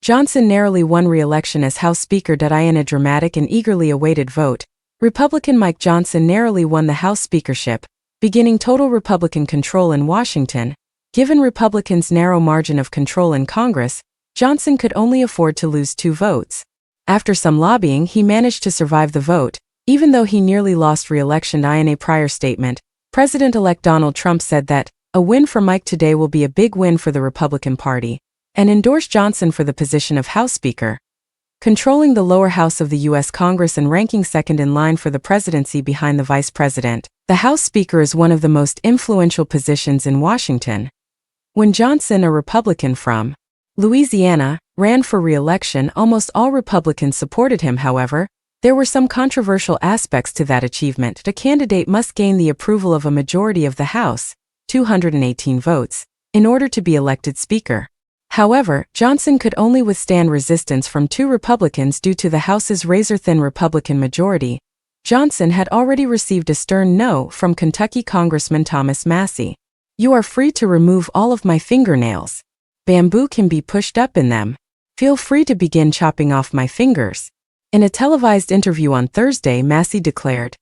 Johnson narrowly won re-election as House Speaker. In a dramatic and eagerly awaited vote, Republican Mike Johnson narrowly won the House speakership, beginning total Republican control in Washington. Given Republicans' narrow margin of control in Congress, Johnson could only afford to lose 2 votes. After some lobbying, he managed to survive the vote, even though he nearly lost re-election. In a prior statement, President-elect Donald Trump said that, "A win for Mike today will be a big win for the Republican Party," and endorsed Johnson for the position of House Speaker. Controlling the lower house of the U.S. Congress and ranking second in line for the presidency behind the Vice President, the House Speaker is one of the most influential positions in Washington. When Johnson, a Republican from Louisiana, ran for re-election, almost all Republicans supported him. However, there were some controversial aspects to that achievement. The candidate must gain the approval of a majority of the House, 218 votes, in order to be elected Speaker. However, Johnson could only withstand resistance from 2 Republicans due to the House's razor-thin Republican majority. Johnson had already received a stern no from Kentucky Congressman Thomas Massie. "You are free to remove all of my fingernails. Bamboo can be pushed up in them. Feel free to begin chopping off my fingers." In a televised interview on Thursday, Massie declared,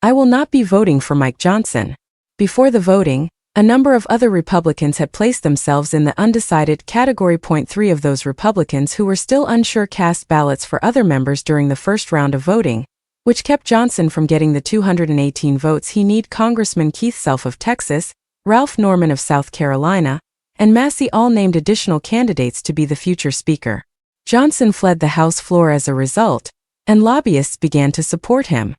"I will not be voting for Mike Johnson." Before the voting, a number of other Republicans had placed themselves in the undecided category. 3 of those Republicans who were still unsure cast ballots for other members during the first round of voting, which kept Johnson from getting the 218 votes he needed. Congressman Keith Self of Texas, Ralph Norman of South Carolina, and Massie all named additional candidates to be the future Speaker. Johnson fled the House floor as a result, and lobbyists began to support him.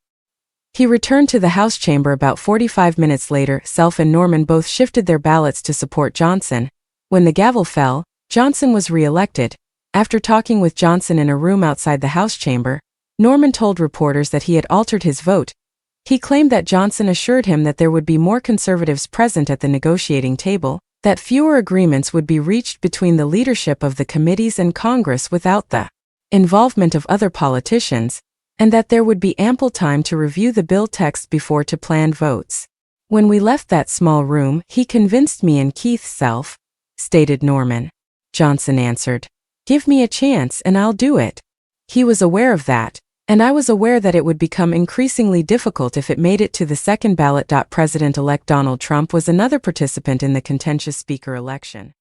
He returned to the House chamber about 45 minutes later. Self and Norman both shifted their ballots to support Johnson. When the gavel fell, Johnson was re-elected. After talking with Johnson in a room outside the House chamber, Norman told reporters that he had altered his vote. He claimed that Johnson assured him that there would be more conservatives present at the negotiating table, that fewer agreements would be reached between the leadership of the committees and Congress without the involvement of other politicians, and that there would be ample time to review the bill text before to planned votes. "When we left that small room, he convinced me and Keith Self," stated Norman. Johnson answered, "Give me a chance and I'll do it." He was aware of that, and I was aware that it would become increasingly difficult if it made it to the second ballot. President-elect Donald Trump was another participant in the contentious Speaker election.